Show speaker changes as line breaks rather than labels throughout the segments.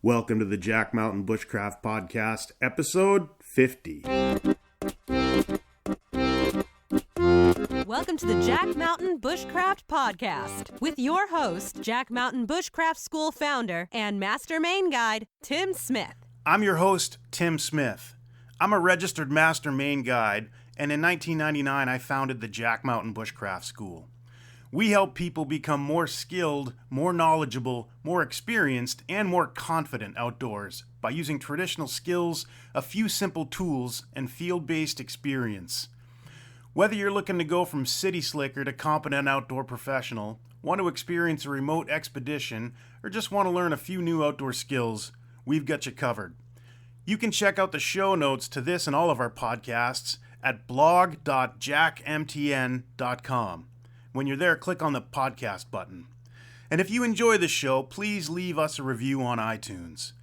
Welcome to the Jack Mountain Bushcraft Podcast, episode 50.
Welcome to the Jack Mountain Bushcraft Podcast with your host, Jack Mountain Bushcraft School founder and Master Main Guide, Tim Smith.
I'm your host, Tim Smith. I'm a registered Master Main Guide, and in 1999 I founded the Jack Mountain Bushcraft School. We help people become more skilled, more knowledgeable, more experienced, and more confident outdoors by using traditional skills, a few simple tools, and field-based experience. Whether you're looking to go from city slicker to competent outdoor professional, want to experience a remote expedition, or just want to learn a few new outdoor skills, we've got you covered. You can check out the show notes to this and all of our podcasts at blog.jackmtn.com. When you're there, click on the podcast button. And if you enjoy the show, please leave us a review on iTunes.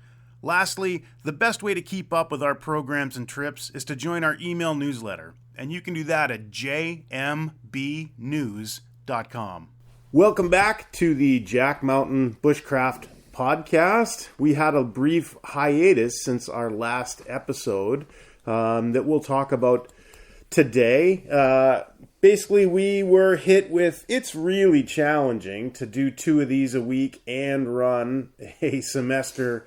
Lastly, the best way to keep up with our programs and trips is to join our email newsletter, and you can do that at jmbnews.com. Welcome back to the Jack Mountain Bushcraft Podcast. We had a brief hiatus since our last episode that we'll talk about today. Basically, we were hit with, it's really challenging to do 2 of these a week and run a semester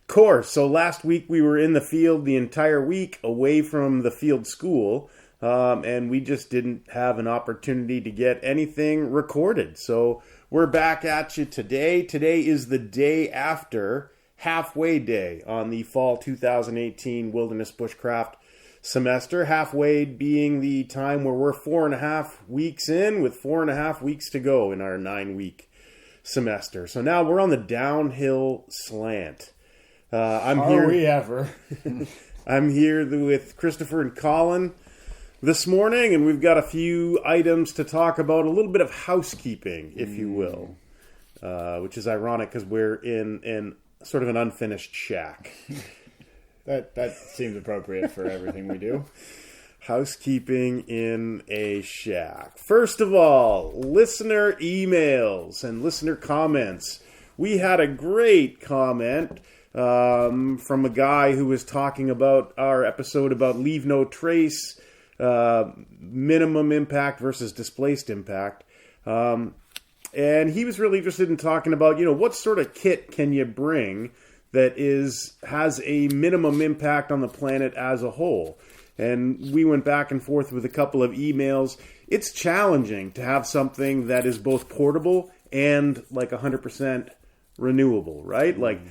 course. So last week we were in the field the entire week away from the field school, and we just didn't have an opportunity to get anything recorded. So we're back at you today. Today is the day after halfway day on the fall 2018 Wilderness Bushcraft semester, halfway being the time where we're 4.5 weeks in with 4.5 weeks to go in our 9-week semester. So now we're on the downhill slant.
Are we ever?
I'm here with Christopher and Colin this morning, and we've got a few items to talk about, a little bit of housekeeping, if you will, which is ironic because we're in sort of an unfinished shack.
That seems appropriate for everything we do.
Housekeeping in a shack. First of all, listener emails and listener comments. We had a great comment from a guy who was talking about our episode about leave no trace, minimum impact versus displaced impact. And he was really interested in talking about, what sort of kit can you bring that has a minimum impact on the planet as a whole. And we went back and forth with a couple of emails. It's challenging to have something that is both portable and like 100% renewable, right? Like,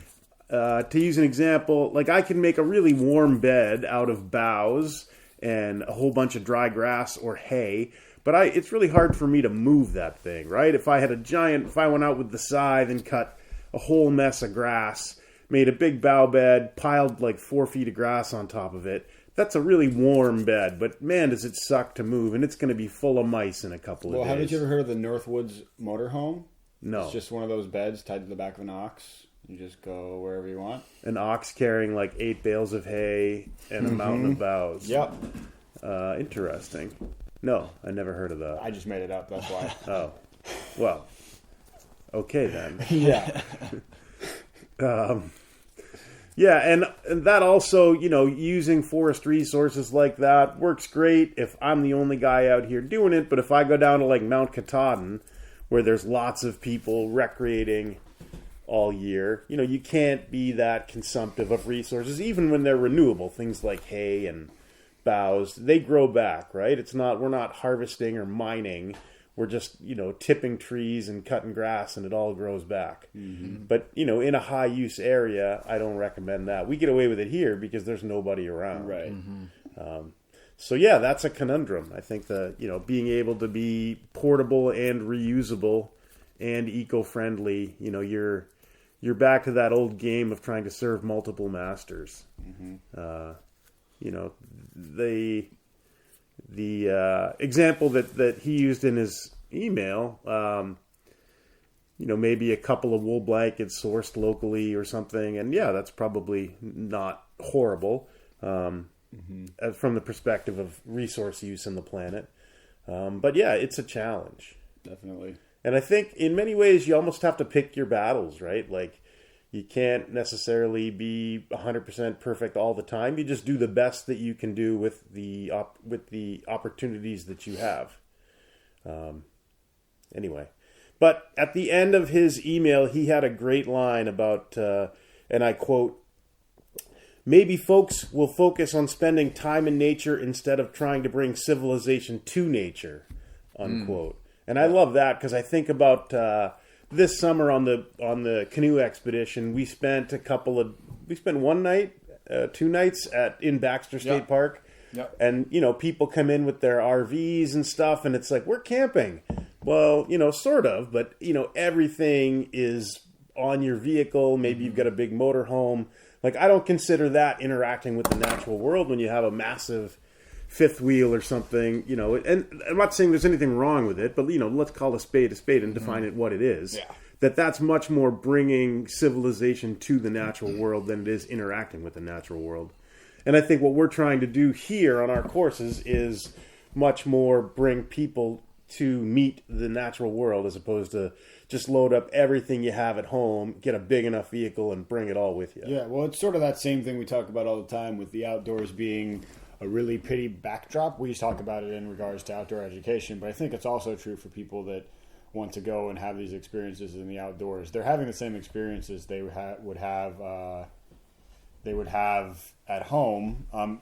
to use an example, like I can make a really warm bed out of boughs and a whole bunch of dry grass or hay, but it's really hard for me to move that thing, right? If I went out with the scythe and cut a whole mess of grass, made a big bough bed, piled like 4 feet of grass on top of it. That's a really warm bed, but man, does it suck to move, and it's going to be full of mice in a couple of days.
Well, haven't you ever heard of the Northwoods motorhome?
No.
It's just one of those beds tied to the back of an ox. You just go wherever you want.
An ox carrying like 8 bales of hay and a mountain of boughs.
Yep.
Interesting. No, I never heard of that.
I just made it up, that's why.
Oh. Well, okay then.
Yeah.
Yeah, and that also, using forest resources like that works great if I'm the only guy out here doing it. But if I go down to like Mount Katahdin, where there's lots of people recreating all year, you can't be that consumptive of resources, even when they're renewable. Things like hay and boughs, they grow back, right? We're not harvesting or mining. We're just, tipping trees and cutting grass, and it all grows back. Mm-hmm. But, in a high-use area, I don't recommend that. We get away with it here because there's nobody around.
Right.
Mm-hmm. So, yeah, that's a conundrum. I think being able to be portable and reusable and eco-friendly, you're back to that old game of trying to serve multiple masters. Mm-hmm. The example that he used in his email, maybe a couple of wool blankets sourced locally or something, and yeah, that's probably not horrible from the perspective of resource use on the planet. But yeah, it's a challenge.
Definitely.
And I think in many ways you almost have to pick your battles, right? Like, You can't necessarily be 100% perfect all the time. You just do the best that you can do with the opportunities that you have. Anyway, but at the end of his email, he had a great line about, and I quote, "Maybe folks will focus on spending time in nature instead of trying to bring civilization to nature," unquote. And I love that because I think about this summer on the canoe expedition. We spent one night, 2 nights in Baxter State Park.
Yep.
And, people come in with their RVs and stuff, and it's like, we're camping. Well, sort of, but, everything is on your vehicle. Maybe you've got a big motorhome. Like, I don't consider that interacting with the natural world when you have a massive fifth wheel or something, and I'm not saying there's anything wrong with it, but, let's call a spade and define it what it is.
Yeah.
That's much more bringing civilization to the natural world than it is interacting with the natural world. And I think what we're trying to do here on our courses is much more bring people to meet the natural world as opposed to just load up everything you have at home, get a big enough vehicle, and bring it all with you.
Yeah, well, it's sort of that same thing we talk about all the time with the outdoors being a really pretty backdrop. We talk about it in regards to outdoor education, but I think it's also true for people that want to go and have these experiences in the outdoors. They're having the same experiences they would have at home,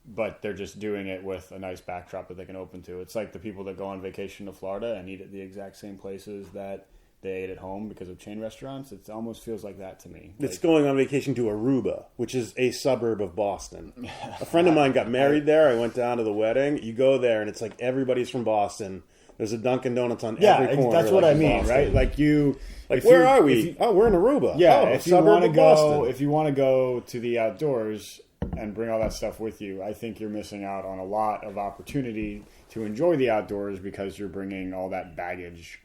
but they're just doing it with a nice backdrop that they can open to. It's like the people that go on vacation to Florida and eat at the exact same places that they ate at home because of chain restaurants. It almost feels like that to me.
It's going on vacation to Aruba, which is a suburb of Boston. A friend of mine got married there. I went down to the wedding. You go there, and it's like everybody's from Boston. There's a Dunkin' Donuts on every corner.
That's what I mean,
Boston.
right? Like
where are we? We're in Aruba.
Yeah,
a
if you
suburb
want to
of
go,
Boston.
if you want to go to the outdoors and bring all that stuff with you, I think you're missing out on a lot of opportunity to enjoy the outdoors because you're bringing all that baggage,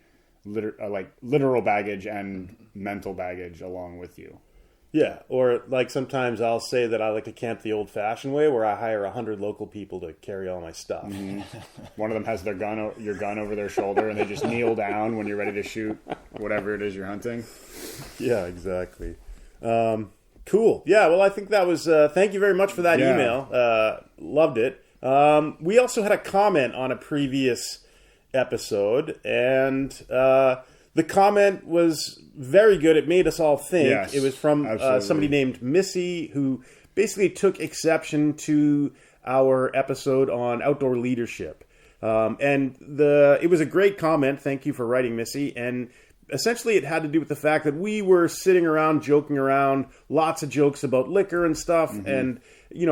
literal baggage and mental baggage along with you.
Yeah, or like sometimes I'll say that I like to camp the old-fashioned way, where I hire 100 local people to carry all my stuff.
Mm-hmm. One of them has your gun over their shoulder, and they just kneel down when you're ready to shoot whatever it is you're hunting.
Yeah, exactly. Cool. Yeah, well, I think that was... thank you very much for that email. Loved it. We also had a comment on a previous episode, and the comment was very good. It made us all think.
Yes,
it was from somebody named Missy, who basically took exception to our episode on outdoor leadership. And it was a great comment. Thank you for writing, Missy. And essentially it had to do with the fact that we were sitting around, joking around, lots of jokes about liquor and stuff. Mm-hmm. And,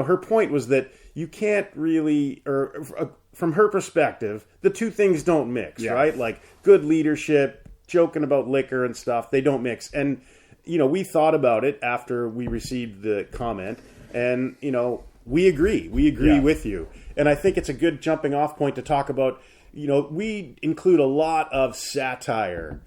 her point was that you can't really, or from her perspective, the two things don't mix, right? Like good leadership, joking about liquor and stuff, they don't mix. And, we thought about it after we received the comment, and, we agree. We agree with you. And I think it's a good jumping off point to talk about, we include a lot of satire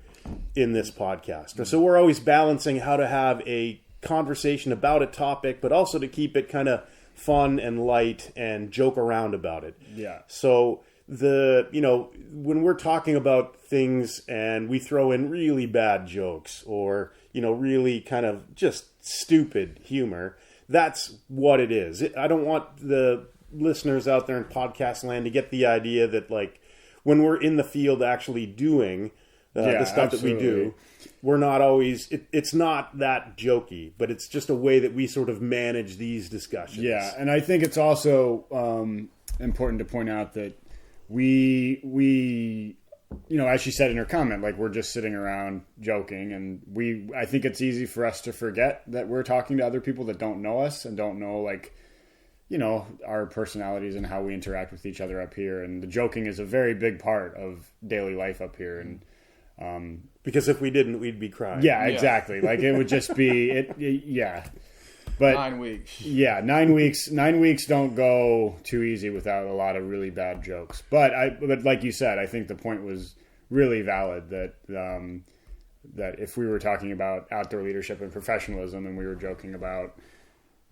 in this podcast. So we're always balancing how to have a conversation about a topic, but also to keep it kind of fun and light and joke around about it.
Yeah.
So when we're talking about things and we throw in really bad jokes or, really kind of just stupid humor, that's what it is. I don't want the listeners out there in podcast land to get the idea that, like, when we're in the field actually doing the stuff that we do, we're not always, it's not that jokey, but it's just a way that we sort of manage these discussions.
Yeah, and I think it's also important to point out that we as she said in her comment, like, we're just sitting around joking, and I think it's easy for us to forget that we're talking to other people that don't know us and don't know, like, our personalities and how we interact with each other up here. And the joking is a very big part of daily life up here. And
because if we didn't, we'd be crying.
Yeah, exactly. Like, it would just be But
9 weeks.
Yeah, 9 weeks. 9 weeks don't go too easy without a lot of really bad jokes. But like you said, I think the point was really valid that if we were talking about outdoor leadership and professionalism and we were joking about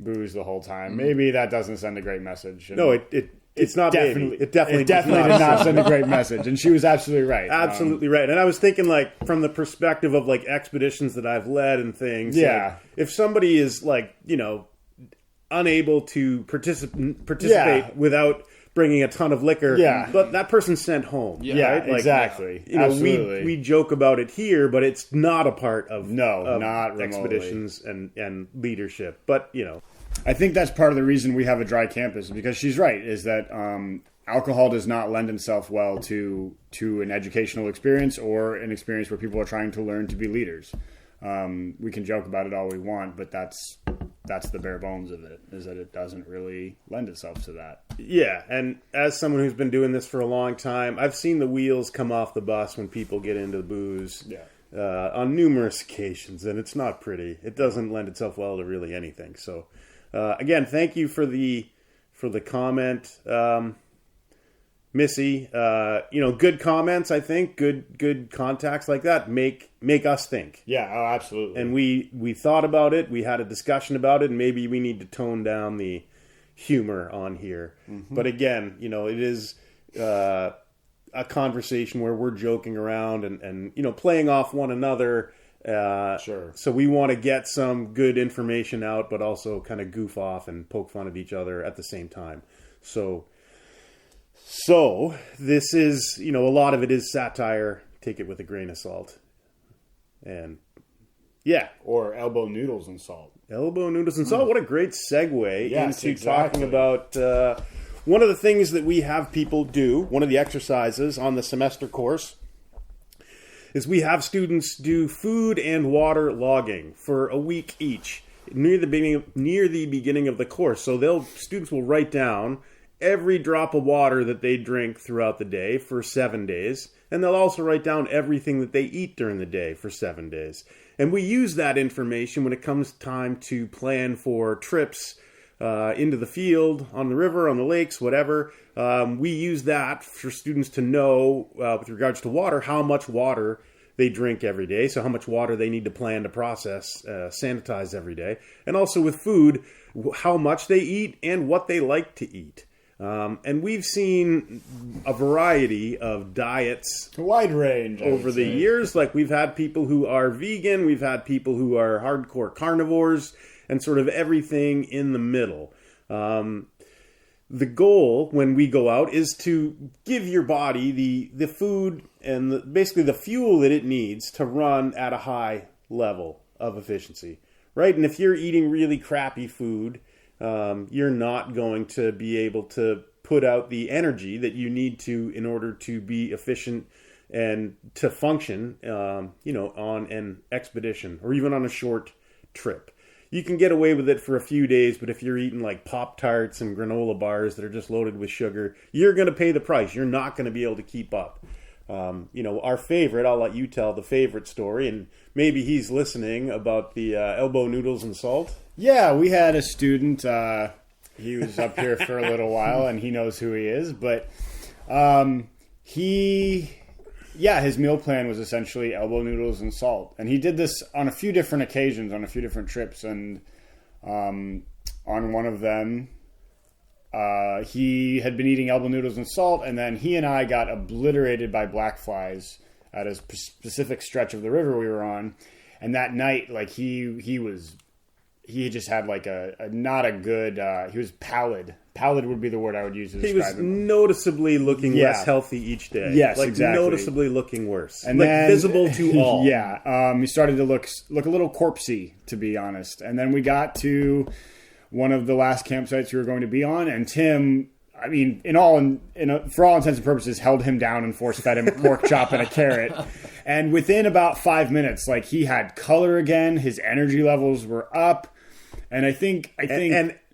booze the whole time, maybe that doesn't send a great message.
No, it it's not
definitely,
baby. It definitely
did not send a great message. And she was absolutely right.
Absolutely right. And I was thinking, like, from the perspective of, like, expeditions that I've led and things.
Yeah.
Like, if somebody is, like, you know, unable to participate without bringing a ton of liquor, but that person's sent home.
Yeah,
right? Like,
exactly.
You know,
absolutely.
we joke about it here, but it's not a part of
not
expeditions and leadership. But, you know.
I think that's part of the reason we have a dry campus, because she's right, is that alcohol does not lend itself well to an educational experience or an experience where people are trying to learn to be leaders. We can joke about it all we want, but that's the bare bones of it, is that it doesn't really lend itself to that.
Yeah, and as someone who's been doing this for a long time, I've seen the wheels come off the bus when people get into booze on numerous occasions, and it's not pretty. It doesn't lend itself well to really anything. So, again, thank you for the comment, Missy. You know, good comments. I think good contacts like that make us think.
Yeah, oh, absolutely.
And we thought about it. We had a discussion about it, and maybe we need to tone down the humor on here. Mm-hmm. But again, you know, it is a conversation where we're joking around and you know, playing off one another.
Sure.
So we want to get some good information out, but also kind of goof off and poke fun at each other at the same time. So this is, you know, a lot of it is satire. Take it with a grain of salt. And yeah.
Or elbow noodles and salt.
Elbow noodles and salt. What a great segue into
exactly.
talking about one of the things that we have people do, one of the exercises on the semester course, is we have students do food and water logging for a week each near the beginning of the course. So students will write down every drop of water that they drink throughout the day for 7 days, and they'll also write down everything that they eat during the day for 7 days. And we use that information when it comes time to plan for trips into the field, on the river, on the lakes, whatever. We use that for students to know, with regards to water, how much water they drink every day, so how much water they need to plan to process, sanitize every day. And also with food, how much they eat and what they like to eat. And we've seen a variety of diets.
A wide range.
Over the years. Like, we've had people who are vegan, we've had people who are hardcore carnivores, and sort of everything in the middle. The goal when we go out is to give your body the food and basically the fuel that it needs to run at a high level of efficiency, right? And if you're eating really crappy food, you're not going to be able to put out the energy that you need to in order to be efficient and to function, you know, on an expedition or even on a short trip. You can get away with it for a few days, but if you're eating like Pop-Tarts and granola bars that are just loaded with sugar, you're going to pay the price. You're not going to be able to keep up. You know, our favorite, I'll let you tell the favorite story, and maybe he's listening, about the elbow noodles and salt.
Yeah, we had a student, he was up here for a little while, and he knows who he is, but his meal plan was essentially elbow noodles and salt. And he did this on a few different occasions, on a few different trips. And on one of them, he had been eating elbow noodles and salt, and then he and I got obliterated by black flies at a specific stretch of the river we were on. And that night, like, he just had like not a good, he was pallid. Pallid would be the word I would use to describe him.
He was noticeably looking less healthy each day.
Yes,
like,
exactly.
Noticeably looking worse.
And
like,
then,
visible to all.
Yeah. He started to look a little corpsey, to be honest. And then we got to one of the last campsites we were going to be on, and Tim, I mean, for all intents and purposes, held him down and force-fed him a pork chop and a carrot. And within about 5 minutes, like, he had color again. His energy levels were up. And I think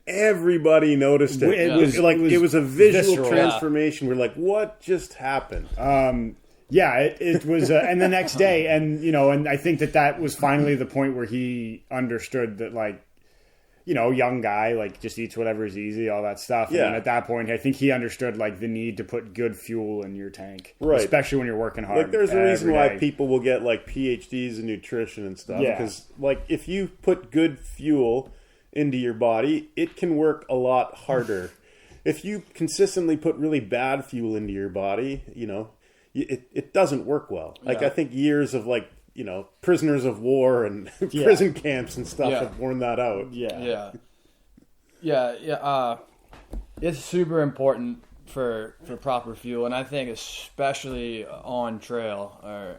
everybody noticed it. It was a visual transformation. We're like, what just happened?
It was, and the next day, and you know, and I think that was finally the point where he understood that, like, you know, young guy, like, just eats whatever is easy, all that stuff.
Yeah.
And at that point, I think he understood, like, the need to put good fuel in your tank,
right?
Especially when you're working hard.
Like, there's a reason why people will get like PhDs in nutrition and stuff.
Yeah.
Because, like, if you put good fuel into your body, it can work a lot harder if you consistently put really bad fuel into your body, it doesn't work well. Like, I think years of prisoners of war and prison camps and stuff have worn that out.
It's super important for proper fuel, and I think especially on trail,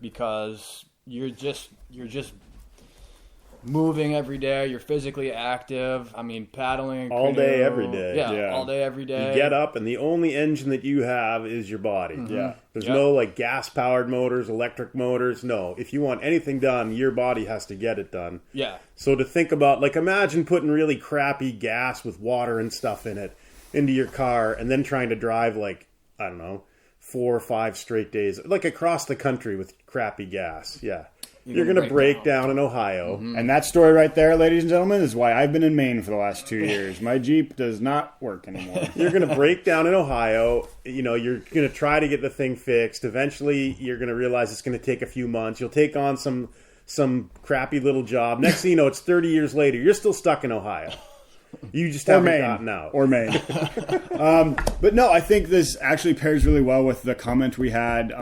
because you're just moving every day. You're physically active. I mean, paddling
all day, every day.
All day, every day.
You get up, and the only engine that you have is your body.
Mm-hmm.
There's no gas-powered motors, electric motors. No, if you want anything done, your body has to get it done.
Yeah.
So to think about, imagine putting really crappy gas with water and stuff in it into your car, and then trying to drive 4 or 5 straight days, across the country with crappy gas. Yeah. You're going to break down in Ohio.
Mm-hmm. And that story right there, ladies and gentlemen, is why I've been in Maine for the last 2 years. My Jeep does not work anymore.
You're going to break down in Ohio. You're going to try to get the thing fixed. Eventually, you're going to realize it's going to take a few months. You'll take on some crappy little job. Next thing you know, it's 30 years later. You're still stuck in Ohio. You just haven't gotten out.
Or Maine. But no, I think this actually pairs really well with the comment we had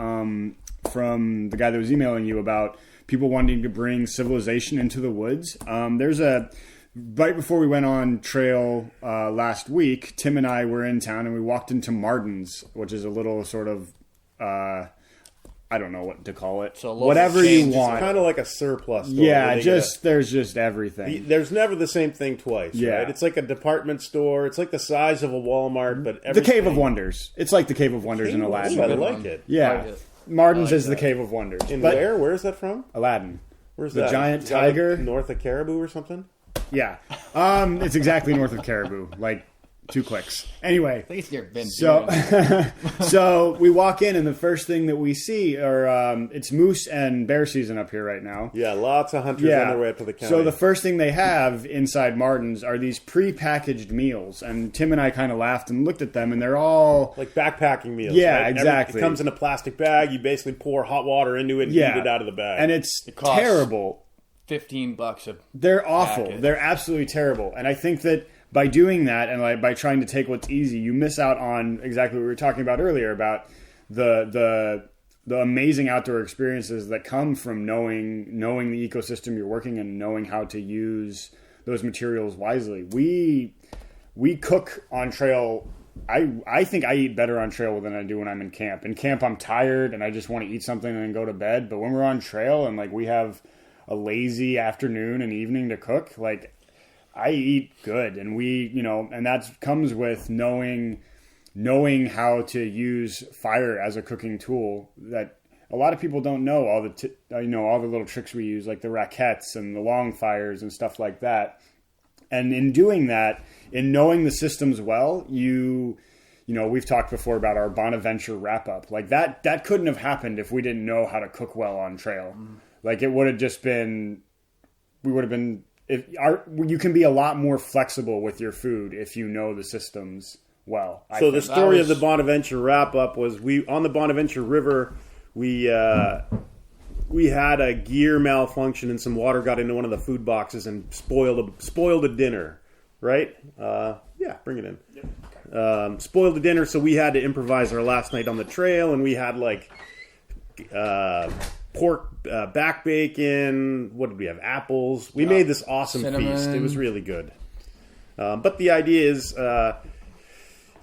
from the guy that was emailing you about people wanting to bring civilization into the woods. Right before we went on trail last week, Tim and I were in town and we walked into Martin's, which is a little sort of, I don't know what to call it.
So
whatever you want.
It's kind of like a surplus store.
Yeah, there's just everything.
There's never the same thing twice, right? It's like a department store. It's like the size of a Walmart, but
the Cave of Wonders. It's like the Cave of Wonders in Aladdin.
I like it.
Yeah. Martin's is the Cave of Wonders.
Where? Where is that from?
Aladdin.
Where's
the
that?
giant tiger?
North of Caribou or something?
Yeah. It's exactly north of Caribou. 2 clicks. Anyway.
At least you've been
so we walk in and the first thing that we see are it's moose and bear season up here right now.
Yeah, lots of hunters on their way up to the county.
So the first thing they have inside Martin's are these pre-packaged meals, and Tim and I kind of laughed and looked at them, and they're all
like backpacking meals.
Yeah,
right?
exactly.
It comes in a plastic bag. You basically pour hot water into it and eat it out of the bag.
And it's terrible.
$15
They're awful.
packet.
They're absolutely terrible. And I think that by doing that and by trying to take what's easy, you miss out on exactly what we were talking about earlier about the amazing outdoor experiences that come from knowing the ecosystem you're working in, knowing how to use those materials wisely. We cook on trail. I think I eat better on trail than I do when I'm in camp. In camp, I'm tired and I just want to eat something and then go to bed. But when we're on trail and we have a lazy afternoon and evening to cook, I eat good, and and that comes with knowing how to use fire as a cooking tool. That a lot of people don't know all the little tricks we use, like the raquettes and the long fires and stuff like that. And in doing that, in knowing the systems well, we've talked before about our Bonaventure wrap up. That couldn't have happened if we didn't know how to cook well on trail. It would have just been, you can be a lot more flexible with your food if you know the systems well.
So the story of the Bonaventure wrap-up was on the Bonaventure River, we had a gear malfunction and some water got into one of the food boxes and spoiled a dinner, right? Yeah, bring it in. Yep. Spoiled a dinner, so we had to improvise our last night on the trail, and we had pork back bacon. What did we have? Apples. We made this awesome feast. It was really good. But the idea is, when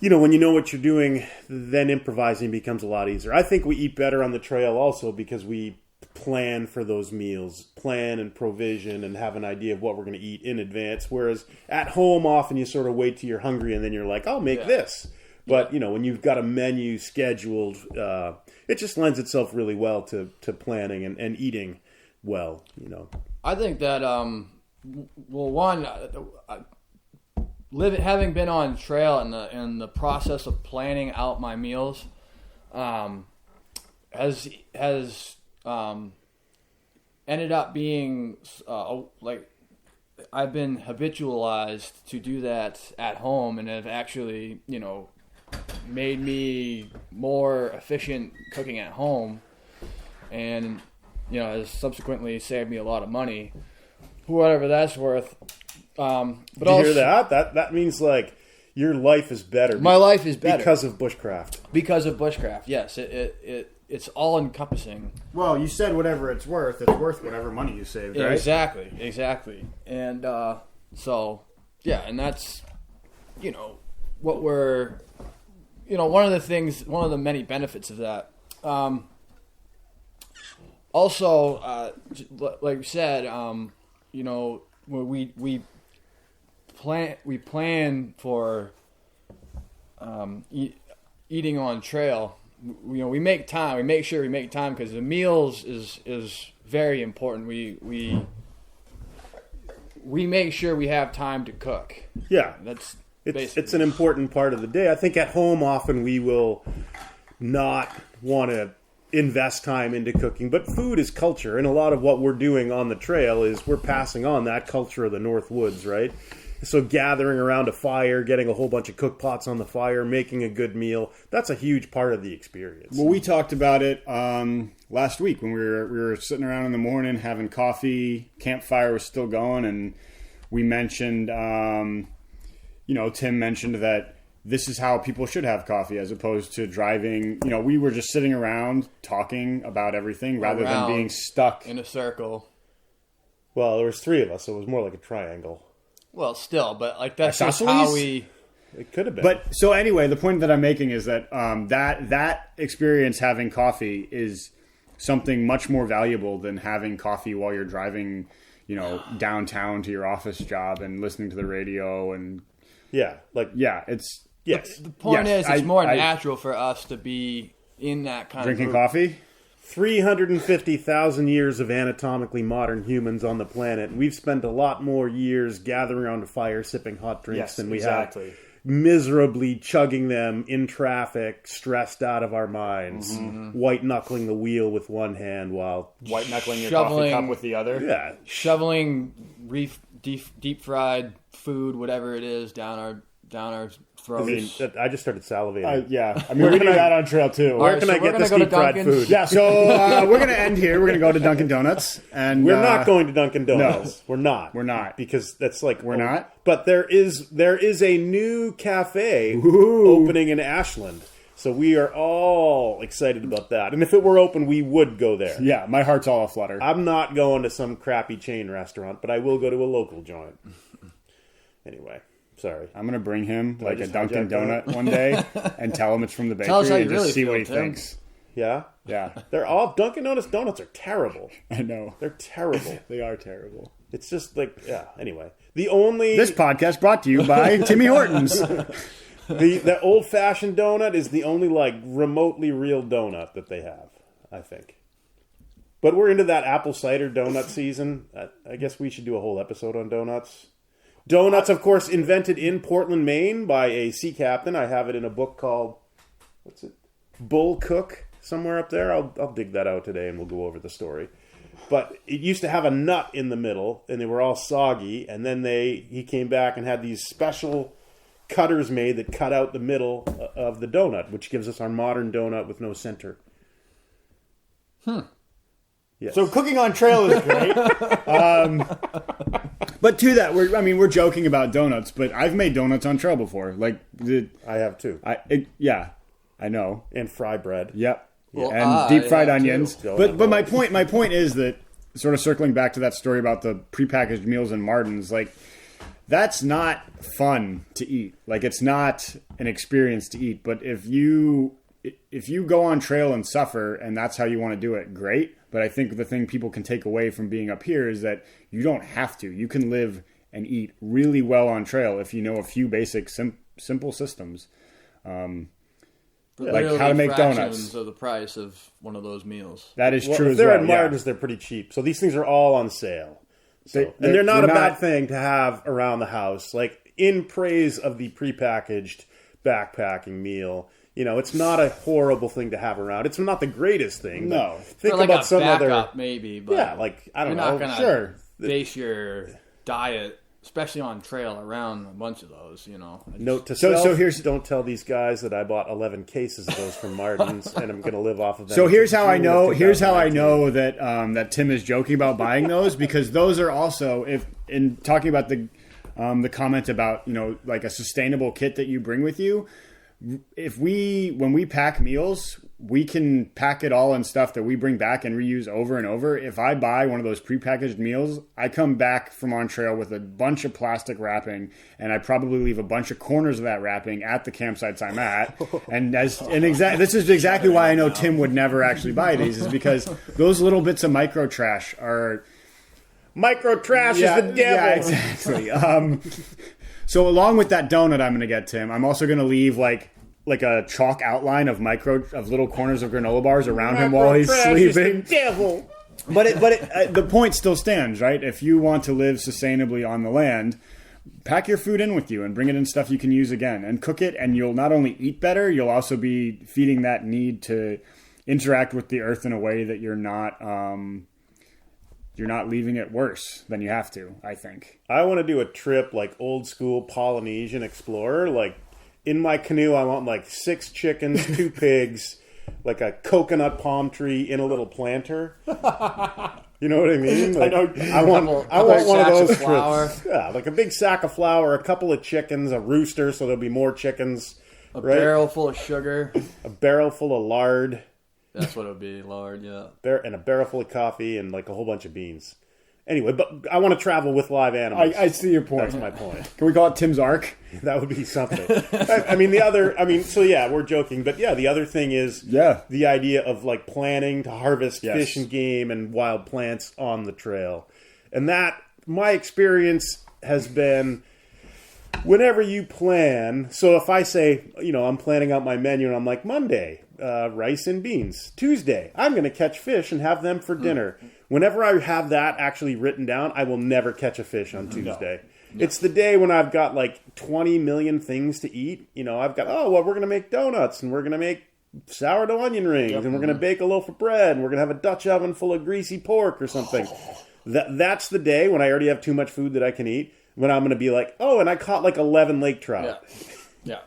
you know what you're doing, then improvising becomes a lot easier. I think we eat better on the trail also because we plan for those meals, plan and provision, and have an idea of what we're going to eat in advance. Whereas at home, often you sort of wait till you're hungry and then you're like, I'll make this. But, when you've got a menu scheduled, it just lends itself really well to planning and eating well,
I think that, having been on trail in the process of planning out my meals, has ended up being I've been habitualized to do that at home, and have actually made me more efficient cooking at home, and has subsequently saved me a lot of money, whatever that's worth. But
Did you hear that? That means Your life is better.
My life is better
because of bushcraft.
Because of bushcraft, yes. It's all encompassing.
Well, you said whatever it's worth whatever money you saved, right?
Exactly. And so, yeah, and that's, what we're, one of the many benefits of that. Also, like we said, we plan for eating on trail. We make time. We make sure we make time because the meals is very important. We make sure we have time to cook.
Yeah,
it's
an important part of the day. I think at home often we will not want to invest time into cooking, but food is culture, and a lot of what we're doing on the trail is we're passing on that culture of the North Woods, right? So gathering around a fire, getting a whole bunch of cook pots on the fire, making a good meal, that's a huge part of the experience.
Well, we talked about it last week when we were sitting around in the morning having coffee, campfire was still going, and we mentioned, Tim mentioned that this is how people should have coffee as opposed to driving. We were just sitting around talking about everything rather than being stuck
in a circle.
Well, there was 3 of us, so it was more like a triangle.
Well, still, but that's just how we...
It could have been.
But, so anyway, the point that I'm making is that that experience having coffee is something much more valuable than having coffee while you're driving, downtown to your office job and listening to the radio and...
Yeah,
it's...
Yes.
The point is, it's more natural for us to be in that kind
drinking
of...
Drinking coffee?
350,000 years of anatomically modern humans on the planet. We've spent a lot more years gathering around a fire, sipping hot drinks than we have miserably chugging them in traffic, stressed out of our minds, white-knuckling the wheel with one hand while...
White-knuckling your coffee cup with the other?
Yeah.
Shoveling deep-fried food, whatever it is, down our throats.
I just started salivating.
We do that on trail too.
Where can I get this deep-fried food?
Yeah, so we're going to end here. We're going to go to Dunkin' Donuts. And
we're not going to Dunkin' Donuts.
No.
We're not. Because that's like...
We're not?
But there is a new cafe opening in Ashland. So we are all excited about that. And if it were open, we would go there.
Yeah, my heart's all aflutter.
I'm not going to some crappy chain restaurant, but I will go to a local joint. Anyway... Sorry.
I'm going to bring him like a Dunkin' Donut one day and tell him it's from the bakery
Tell us how you
and
really
just see
feel,
what he
Tim.
thinks.
Yeah?
Yeah.
They're all Dunkin' Donuts are terrible.
I know.
They're terrible.
They are terrible.
It's just like, anyway. This
podcast brought to you by Timmy Hortons.
The old-fashioned donut is the only remotely real donut that they have, I think. But we're into that apple cider donut season. I guess we should do a whole episode on donuts. Donuts, of course, invented in Portland, Maine by a sea captain. I have it in a book called, Bull Cook, somewhere up there. I'll dig that out today and we'll go over the story. But it used to have a nut in the middle, and they were all soggy, and then he came back and had these special cutters made that cut out the middle of the donut, which gives us our modern donut with no center. Yes.
So cooking on trail is great. But to that, we're joking about donuts, but I've made donuts on trail before.
I have too.
I know.
And fry bread.
Yep.
Well,
and deep fried onions.
Too.
But my point is that, sort of circling back to that story about the prepackaged meals in Martin's, that's not fun to eat. It's not an experience to eat. But if you go on trail and suffer, and that's how you want to do it, great. But I think the thing people can take away from being up here is that you don't have to. You can live and eat really well on trail if you know a few basic simple systems. Like how to make donuts.
Of the price of one of those meals.
That is true
if
as
they're
well.
at Martin's, they're pretty cheap. So these things are all on sale. They're not a bad thing to have around the house. In praise of the prepackaged backpacking meal. It's not a horrible thing to have around. It's not the greatest thing.
No.
Think about some
backup,
other...
maybe, but
I don't know.
You're not
Sure.
base your diet, especially on trail, around a bunch of those,
Note to self, don't tell these guys that I bought 11 cases of those from Martin's and I'm going to live off of them.
So here's how I know that Tim is joking about buying those, because those are also, if in talking about the the comment about, like a sustainable kit that you bring with you. When we pack meals, we can pack it all in stuff that we bring back and reuse over and over. If I buy one of those prepackaged meals, I come back from on trail with a bunch of plastic wrapping, and I probably leave a bunch of corners of that wrapping at the campsites I'm at. This is exactly why I know Tim would never actually buy these, is because those little bits of micro trash are...
Micro trash is the devil.
Yeah, exactly. So along with that donut I'm going to get, Tim, I'm also going to leave like a chalk outline of little corners of granola bars around him while he's sleeping.
Is the devil.
But the point still stands, right? If you want to live sustainably on the land, pack your food in with you and bring it in stuff you can use again and cook it. And you'll not only eat better, you'll also be feeding that need to interact with the earth in a way that you're not leaving it worse than you have to, I think.
I want to do a trip like old school Polynesian explorer. Like in my canoe, I want like 6 chickens, 2 pigs, like a coconut palm tree in a little planter. You know what I mean? Like, I want one of those trips. Yeah, like a big sack of flour, a couple of chickens, a rooster, so there'll be more chickens.
A barrel full of sugar.
A barrel full of lard.
That's what it would be, lard, yeah.
And a barrel full of coffee and like a whole bunch of beans. Anyway, but I want to travel with live animals.
I see your point.
That's my point.
Can we call it Tim's Ark?
That would be something. So yeah, we're joking. But yeah, the other thing is the idea of like planning to harvest fish and game and wild plants on the trail. And that, my experience has been... Whenever you plan, so if I say, I'm planning out my menu and I'm like, Monday, rice and beans. Tuesday, I'm going to catch fish and have them for dinner. Whenever I have that actually written down, I will never catch a fish on Tuesday. No. It's the day when I've got like 20 million things to eat. I've got, we're going to make donuts and we're going to make sourdough onion rings and we're going to bake a loaf of bread and we're going to have a Dutch oven full of greasy pork or something. That's the day when I already have too much food that I can eat. When I'm going to be like, and I caught like 11 lake trout.
Yeah.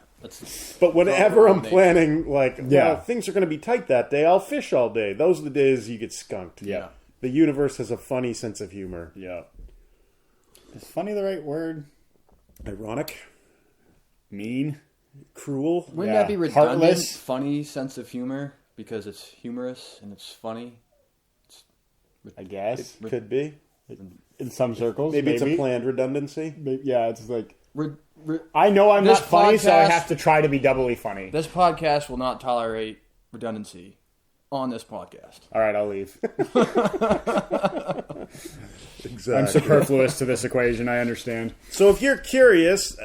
But whenever I'm planning, things are going to be tight that day, I'll fish all day. Those are the days you get skunked.
Yeah.
The universe has a funny sense of humor.
Yeah. Is funny the right word?
Ironic?
Mean?
Cruel?
Wouldn't that be redundant?
Heartless?
Funny sense of humor? Because it's humorous and it's funny?
I guess.
It could be.
In some circles,
maybe it's a planned redundancy.
Yeah, it's like I know I'm not funny, so I have to try to be doubly funny.
This podcast will not tolerate redundancy on this podcast.
All right, I'll leave.
Exactly.
I'm superfluous to this equation. I understand.
So, if you're curious,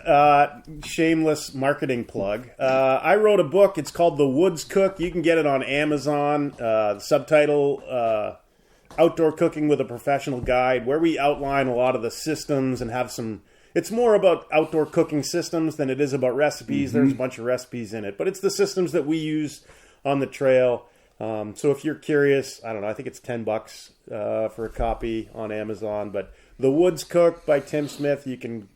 shameless marketing plug. I wrote a book. It's called The Woods Cook. You can get it on Amazon. Subtitle. Outdoor Cooking with a Professional Guide, where we outline a lot of the systems and have some... It's more about outdoor cooking systems than it is about recipes. Mm-hmm. There's a bunch of recipes in it. But it's the systems that we use on the trail. So if you're curious, I don't know, I think it's $10 for a copy on Amazon. But The Woods Cook by Tim Smith, you can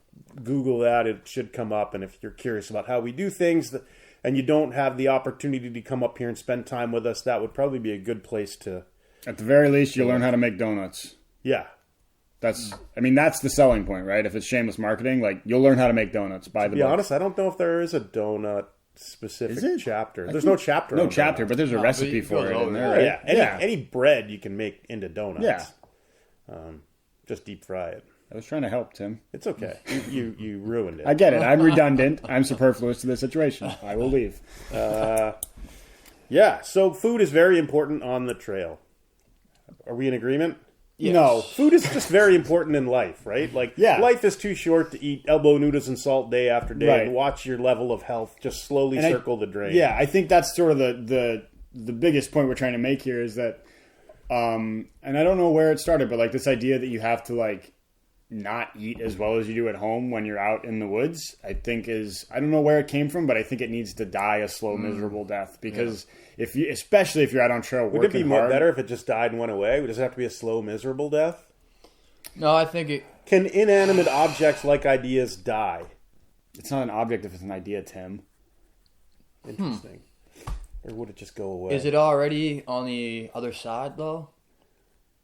Google that. It should come up. And if you're curious about how we do things and you don't have the opportunity to come up here and spend time with us, that would probably be a good place to...
At the very least, you'll learn how to make donuts.
Yeah.
That's the selling point, right? If it's shameless marketing, you'll learn how to make donuts by the book.
To be honest, I don't know if there is a donut specific chapter. There's no chapter.
No chapter, but there's a recipe for it in there, right?
Yeah. Any bread you can make into donuts.
Yeah.
Just deep fry it.
I was trying to help, Tim.
It's okay. You ruined it.
I get it. I'm redundant. I'm superfluous to this situation. I will leave.
So food is very important on the trail. Are we in agreement?
Yes. No.
Food is just very important in life, right? Life is too short to eat elbow noodles and salt day after day and watch your level of health just slowly circle the drain.
Yeah, I think that's sort of the biggest point we're trying to make here is that, and I don't know where it started, but this idea that you have to not eat as well as you do at home when you're out in the woods, I think I don't know where it came from, but I think it needs to die a slow, miserable death because especially if you're out on trail working hard.
Would it be more better if it just died and went away? Does it have to be a slow, miserable death?
No, I think it...
Can inanimate objects like ideas die?
It's not an object if it's an idea, Tim.
Interesting. Or would it just go away?
Is it already on the other side, though?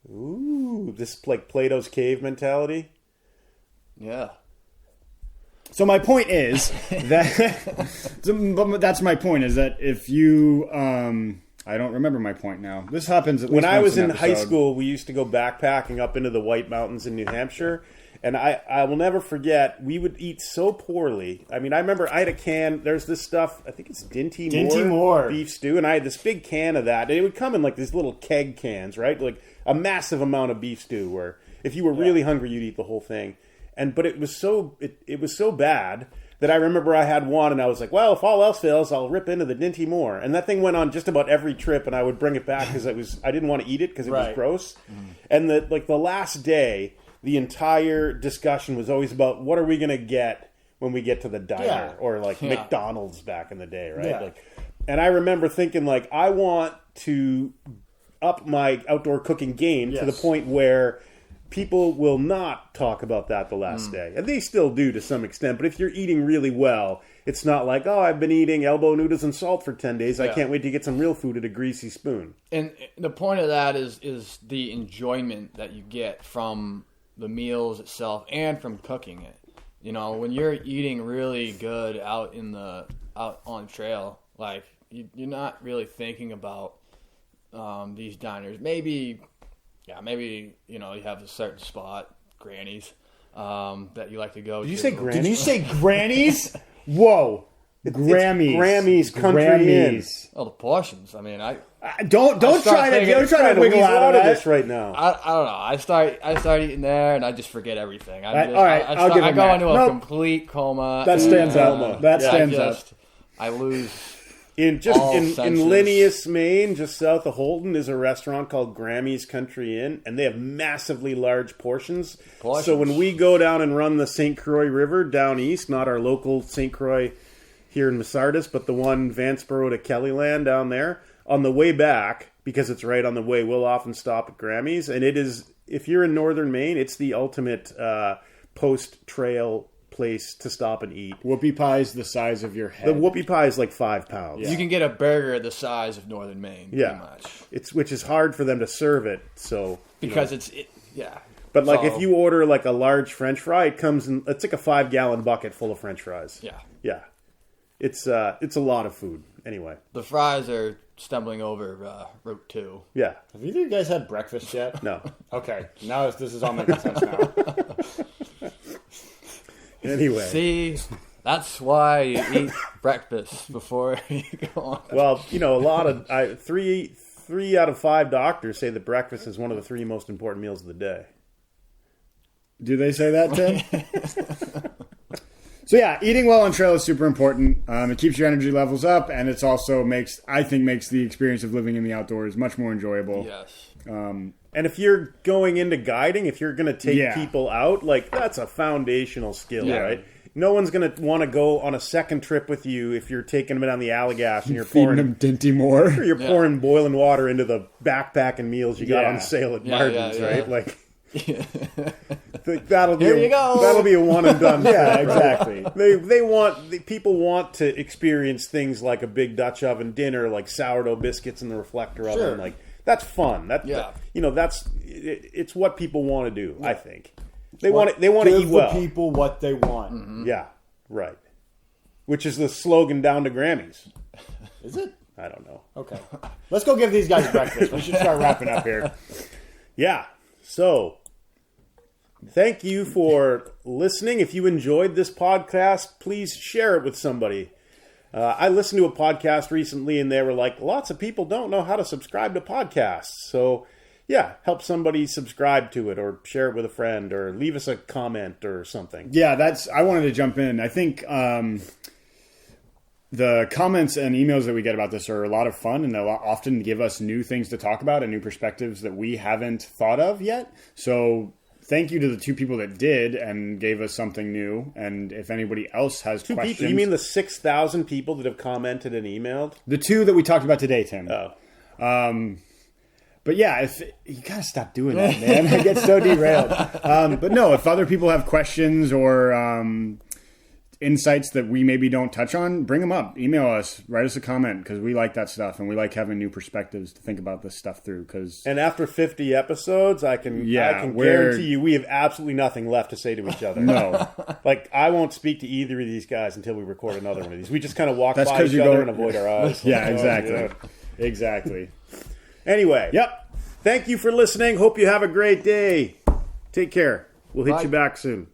Ooh, this Plato's cave mentality?
Yeah.
So my point is that that's my point is that if you I don't remember my point now. This happens at least
when I was
once
in
an
high
episode.
school, we used to go backpacking up into the White Mountains in New Hampshire. And I will never forget, we would eat so poorly. I mean, I remember I had a can, there's this stuff, I think it's Dinty Moore beef stew, and I had this big can of that. And it would come in like these little keg cans, right? Like a massive amount of beef stew where if you were really hungry, you'd eat the whole thing. But it was so bad that I remember I had one and I was like, well, if all else fails, I'll rip into the Dinty Moore. And that thing went on just about every trip, and I would bring it back because I didn't want to eat it because it was gross. And the last day, the entire discussion was always about what are we going to get when we get to the diner or like McDonald's back in the day, right?
Yeah.
Like, and I remember thinking like, I want to up my outdoor cooking game to the point where people will not talk about that the last day. And they still do to some extent. But if you're eating really well, it's not like, oh, I've been eating elbow noodles and salt for 10 days. I can't wait to get some real food at a greasy spoon.
And the point of that is the enjoyment that you get from the meals itself and from cooking it. You know, when you're eating really good out on trail, like you're not really thinking about these diners. Maybe you know you have a certain spot, Granny's, that you like to go.
Did you
to.
say Granny's?
Did you say Granny's? Whoa. Grammys.
Grammys Country Inn.
Oh, the portions. I mean,
Don't try to wiggle out of
this
this
right now.
I don't know. I start eating there, and I just forget everything.
All right, I'll give
I
him
go
that.
into a
Nope.
complete coma.
That stands out. That stands out.
I lose.
In
senses.
Linneus, Maine, just south of Holton, is a restaurant called Grammy's Country Inn, and they have massively large portions. So when we go down and run the St. Croix River down east, not our local St. Croix here in Masardis, but the one Vanceboro to Kellyland down there, on the way back, because it's right on the way, we'll often stop at Grammy's, and it is, if you're in northern Maine, it's the ultimate post-trail place to stop and eat.
Whoopie pie's the size of your head.
The whoopie pie is like 5 pounds.
You can get a burger the size of northern Maine. Pretty much.
Which is hard for them to serve it. So
because
But like if you order like a large French fry, it comes in. It's like a 5-gallon bucket full of French fries. Yeah. It's a lot of food. Anyway,
the fries are stumbling over Route 2.
Yeah.
Have either of you guys had breakfast yet?
No.
Okay. Now this is all making sense now.
Anyway.
See, that's why you eat breakfast before you go on.
Well, you know, a lot of three out of 5 doctors say that breakfast is one of the 3 most important meals of the day.
Do they say that, Tim? So yeah, eating well on trail is super important. It keeps your energy levels up, and it's also makes the experience of living in the outdoors much more enjoyable.
Yes.
And if you're going into guiding, if you're going to take people out, like that's a foundational skill, right? No one's going to want to go on a second trip with you if you're taking them down the Allegash and you're
feeding them Dinty Moore.
Or you're pouring boiling water into the backpacking meals you got on sale at Martin's, right? Like that'll be a one and done.
Yeah, exactly.
People want to experience things like a big Dutch oven dinner, like sourdough biscuits in the reflector oven. Like that's fun. It's what people want to do. I think they want to eat well.
Give the people what they want.
Mm-hmm. Yeah, right. Which is the slogan down to Grammys.
Is it?
I don't know.
Okay, let's go give these guys breakfast. We should start wrapping up here.
Yeah. So, thank you for listening. If you enjoyed this podcast, please share it with somebody. I listened to a podcast recently, and they were like, lots of people don't know how to subscribe to podcasts. So, yeah, help somebody subscribe to it, or share it with a friend, or leave us a comment or something.
Yeah, I wanted to jump in. I think the comments and emails that we get about this are a lot of fun, and they'll often give us new things to talk about and new perspectives that we haven't thought of yet. So thank you to the 2 people that did and gave us something new. And if anybody else has
2
questions...
people? You mean the 6,000 people that have commented and emailed?
The 2 that we talked about today, Tim.
Oh.
But yeah, you gotta stop doing that, man. I get so derailed. But no, if other people have questions or insights that we maybe don't touch on, bring them up. Email us, write us a comment, because we like that stuff and we like having new perspectives to think about this stuff through.
And after 50 episodes, I can guarantee you we have absolutely nothing left to say to each other.
No.
Like, I won't speak to either of these guys until we record another one of these. We just kind of walk by each
you
other and avoid our eyes.
Yeah, exactly. Exactly.
Anyway.
Yep.
Thank you for listening. Hope you have a great day. Take care. We'll hit you back soon.